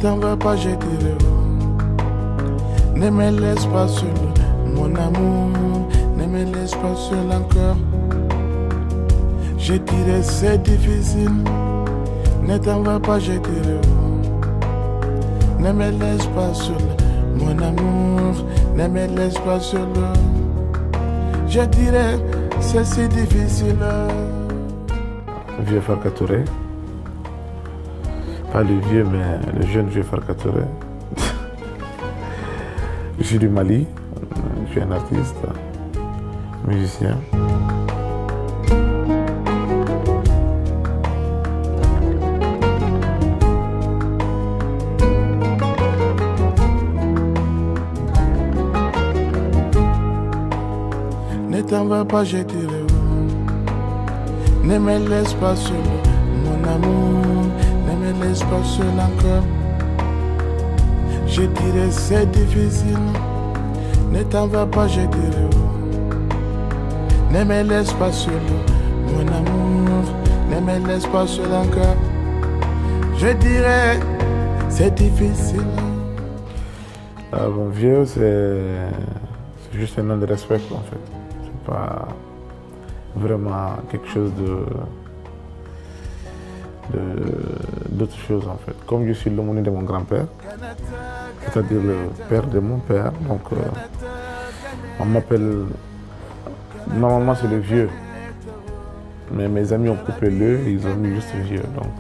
t'en vas pas, je dirai ne me laisse pas seul, mon amour, ne me laisse pas seul encore. Je dirais c'est difficile, ne t'en vas pas, je dirais ne me laisse pas seul, mon amour, ne me laisse pas seul. Je dirais c'est si difficile. Vieux Farka Touré, pas le vieux mais le jeune vieux Farka Touré. Je suis du Mali, je suis un artiste, musicien. Ne t'en vas pas, je dirais ne me laisse pas seul, mon amour, ne me laisse pas seul encore. Je dirais c'est difficile, ne t'en vas pas, je dirais ne me laisse pas seul, mon amour, ne me laisse pas seul encore. Je dirais c'est difficile. Bon, vieux, c'est juste un nom de respect en fait. C'est pas vraiment quelque chose d'autre chose en fait. Comme je suis l'aumônier de mon grand-père, c'est-à-dire le père de mon père, donc on m'appelle, normalement c'est le vieux, mais mes amis ont coupé le, ils ont mis juste vieux, donc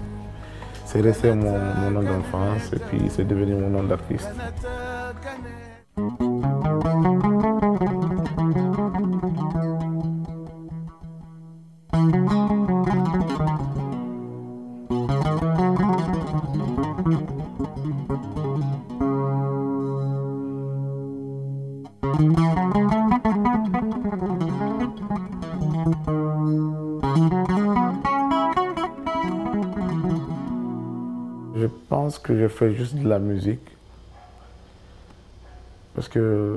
c'est resté mon nom d'enfance et puis c'est devenu mon nom d'artiste. Je pense que je fais juste de la musique. Parce que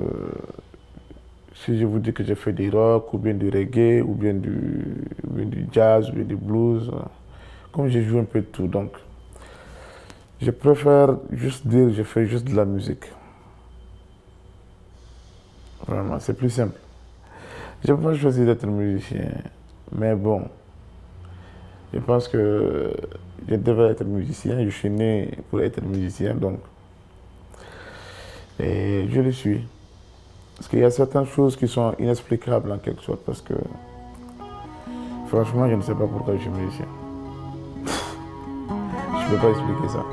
si je vous dis que je fais du rock, ou bien du reggae, ou bien du jazz, ou bien du blues, comme je joue un peu de tout, donc je préfère juste dire que je fais juste de la musique. Vraiment, c'est plus simple. Je n'ai pas choisi d'être musicien, mais bon, je pense que je devrais être musicien, je suis né pour être musicien, donc, et je le suis. Parce qu'il y a certaines choses qui sont inexplicables en quelque sorte, parce que, franchement, je ne sais pas pourquoi je suis musicien. Je ne peux pas expliquer ça.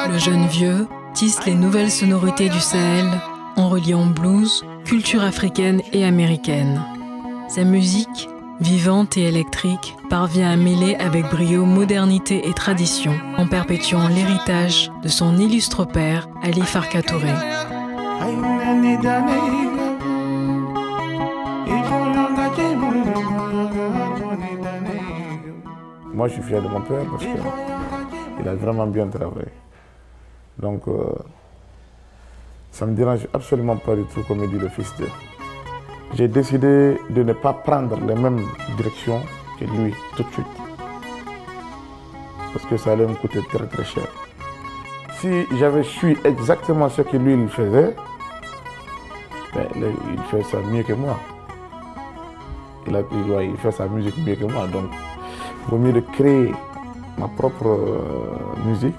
Le jeune vieux tisse les nouvelles sonorités du Sahel en reliant blues, culture africaine et américaine. Sa musique, vivante et électrique, parvient à mêler avec brio modernité et tradition en perpétuant l'héritage de son illustre père, Ali Farka Touré. Moi, je suis fier de mon père parce qu'il a vraiment bien travaillé. Donc, ça ne me dérange absolument pas du tout, comme dit le fils d'eux. J'ai décidé de ne pas prendre les mêmes directions que lui tout de suite. Parce que ça allait me coûter très très cher. Si j'avais su exactement ce que lui il faisait, ben, il fait ça mieux que moi. Il fait sa musique mieux que moi. Donc, il vaut mieux de créer ma propre musique,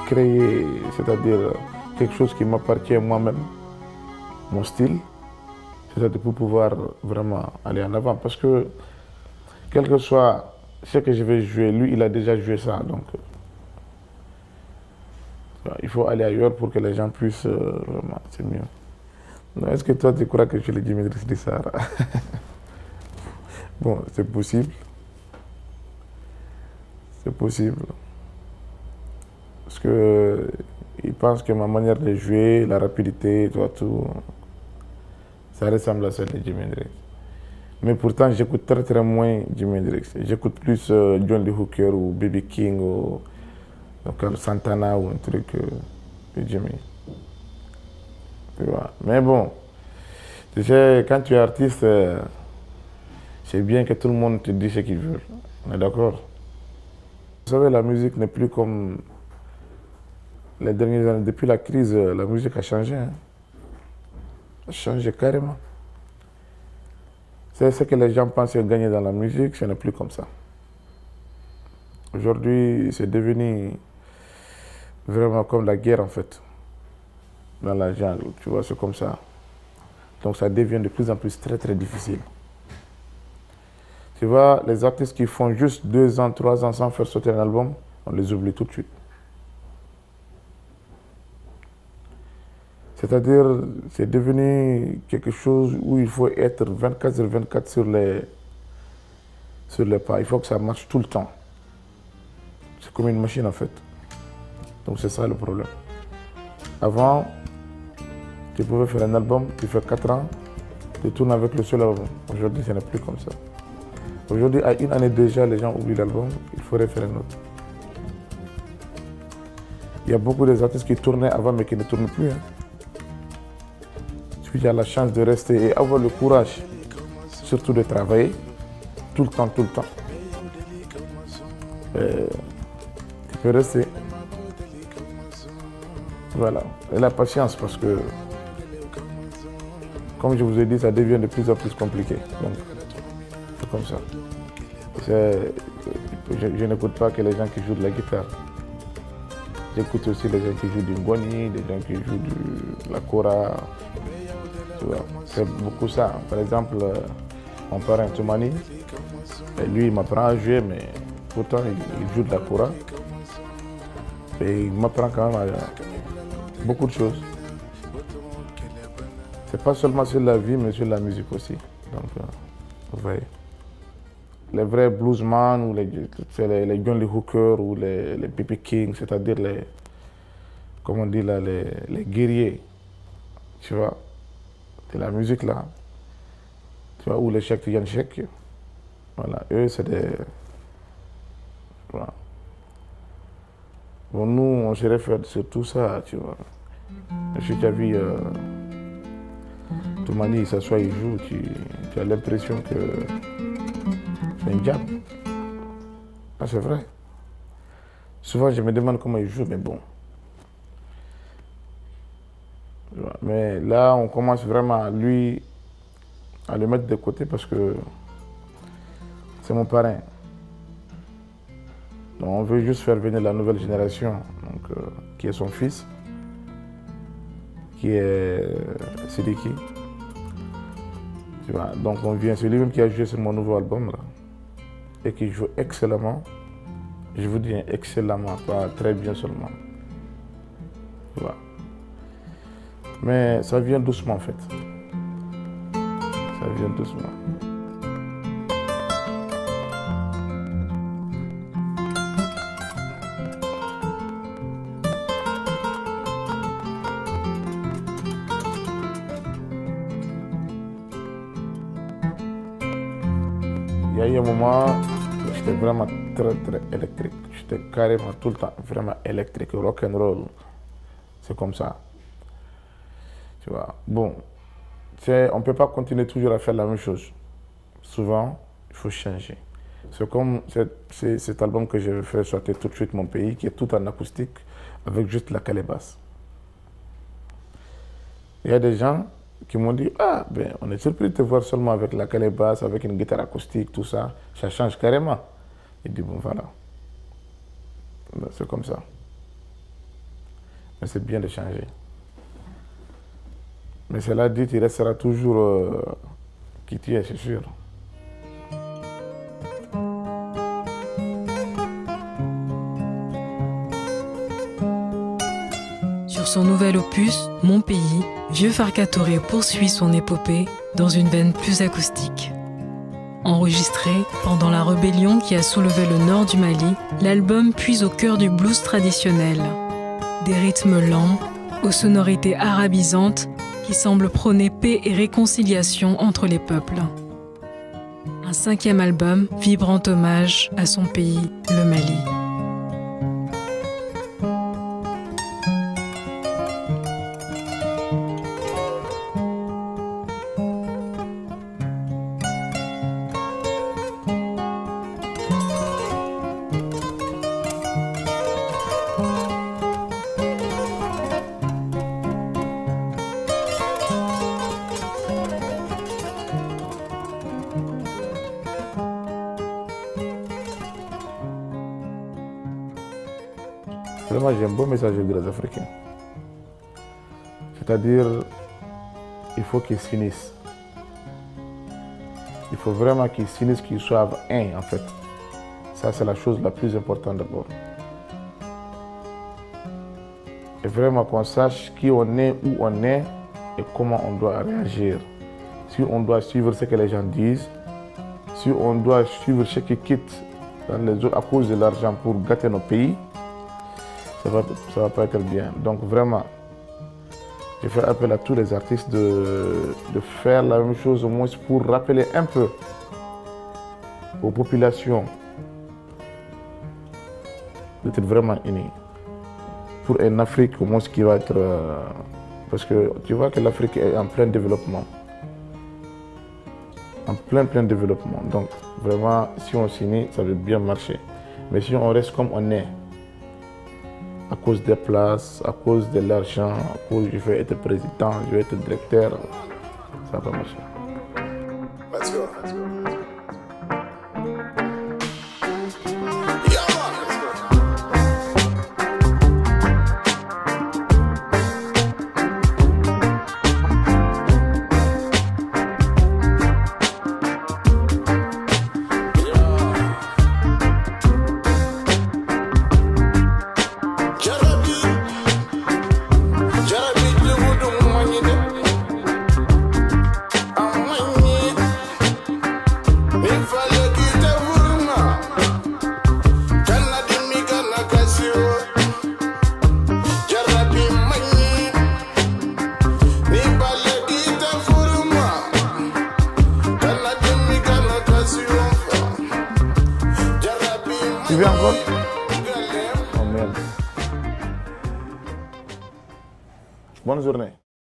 créer, c'est-à-dire quelque chose qui m'appartient moi-même, mon style, C'est-à-dire pour pouvoir vraiment aller en avant. Parce que, quel que soit ce que je vais jouer, lui, il a déjà joué ça. Donc, il faut aller ailleurs pour que les gens puissent vraiment, c'est mieux. Est-ce que toi, tu crois que je suis le Jimi Hendrix du Sahara? Bon, c'est possible. C'est possible. Parce que il pense que ma manière de jouer, la rapidité, tout, ça ressemble à celle de Jimi Hendrix. Mais pourtant, j'écoute très moins Jimi Hendrix. J'écoute plus John Lee Hooker ou B.B. King ou donc, Santana ou un truc de Jimi. Tu vois. Mais bon, tu sais, quand tu es artiste, c'est bien que tout le monde te dise ce qu'il veut. On est d'accord? Vous savez, la musique n'est plus comme les dernières années. Depuis la crise, la musique a changé. Hein. A changé carrément. C'est ce que les gens pensaient gagner dans la musique, ce n'est plus comme ça. Aujourd'hui, c'est devenu vraiment comme la guerre en fait. Dans la jungle, tu vois, c'est comme ça. Donc ça devient de plus en plus très difficile. Tu vois, les artistes qui font juste 2 ans, 3 ans sans faire sortir un album, on les oublie tout de suite. C'est-à-dire, c'est devenu quelque chose où il faut être 24/24 sur les pas. Il faut que ça marche tout le temps. C'est comme une machine en fait. Donc c'est ça le problème. Avant, tu pouvais faire un album, tu fais 4 ans, tu tournes avec le seul album. Aujourd'hui, ce n'est plus comme ça. Aujourd'hui, à une année déjà, les gens oublient l'album, il faudrait faire un autre. Il y a beaucoup d'artistes qui tournaient avant mais qui ne tournent plus. Hein. Tu as la chance de rester et avoir le courage, surtout de travailler, tout le temps. Tu peux rester. Voilà. Et la patience parce que, comme je vous ai dit, ça devient de plus en plus compliqué. Donc, c'est comme ça. Je n'écoute pas que les gens qui jouent de la guitare. J'écoute aussi les gens qui jouent du ngoni, des gens qui jouent de la kora. C'est beaucoup ça. Par exemple, mon parrain Toumani, lui il m'apprend à jouer, mais pourtant il joue de la kora. Et il m'apprend quand même à beaucoup de choses. C'est pas seulement sur la vie, mais sur la musique aussi. Donc, vous voyez. Les vrais bluesman ou les John Lee Hooker ou les B.B. King, c'est-à-dire comment on dit là, les guerriers, tu vois, de la musique là, tu vois, ou les Cheikh Tidiane Cheikh, voilà, eux c'est des, voilà. Bon, nous on se réfère sur tout ça, tu vois. Si tu as vu Toumani, il s'assoit, il joue, tu as l'impression que c'est un diable. Ah, c'est vrai. Souvent, je me demande comment il joue, mais bon. Mais là, on commence vraiment à le mettre de côté parce que c'est mon parrain. Donc, on veut juste faire venir la nouvelle génération, donc, qui est son fils, qui est Sidiki. Tu vois, donc, on vient, c'est lui-même qui a joué sur mon nouveau album là. Et qui joue excellemment. Je vous dis excellemment, pas très bien seulement. Voilà. Mais ça vient doucement en fait. Ça vient doucement. Il y a eu un moment, j'étais vraiment très électrique. J'étais carrément tout le temps vraiment électrique, rock and roll. C'est comme ça. Tu vois. Bon, on ne peut pas continuer toujours à faire la même chose. Souvent, il faut changer. C'est comme cet album que je vais faire sortir tout de suite Mon Pays, qui est tout en acoustique, avec juste la calebasse. Il y a des gens qui m'ont dit, ah, ben, on est surpris de te voir seulement avec la calebasse, avec une guitare acoustique, tout ça. Ça change carrément. Il dit, bon, voilà. C'est comme ça. Mais c'est bien de changer. Mais cela dit, il restera toujours qui tu es, c'est sûr. Sur son nouvel opus, Mon pays, Vieux Farka Touré poursuit son épopée dans une veine plus acoustique. Enregistré pendant la rébellion qui a soulevé le nord du Mali, l'album puise au cœur du blues traditionnel. Des rythmes lents, aux sonorités arabisantes qui semblent prôner paix et réconciliation entre les peuples. Un 5e album, vibrant hommage à son pays, le Mali. Vraiment, j'ai un beau message aux grands Africains. C'est-à-dire, il faut qu'ils s'unissent. Il faut vraiment qu'ils s'unissent, qu'ils soient un, en fait. Ça, c'est la chose la plus importante d'abord. Et vraiment qu'on sache qui on est, où on est et comment on doit réagir. Si on doit suivre ce que les gens disent, si on doit suivre ceux qui quittent dans les autres à cause de l'argent pour gâter nos pays, ça va pas être bien. Donc vraiment, je fais appel à tous les artistes de faire la même chose au moins pour rappeler un peu aux populations d'être vraiment unis. Pour une Afrique au moins qui va être... parce que tu vois que l'Afrique est en plein développement. En plein développement. Donc vraiment, si on s'unit, ça va bien marcher. Mais si on reste comme on est, à cause des places, à cause de l'argent, à cause je vais être président, je vais être directeur, ça va pas marcher. Let's go. Tu viens encore? Oh merde. Bonne journée.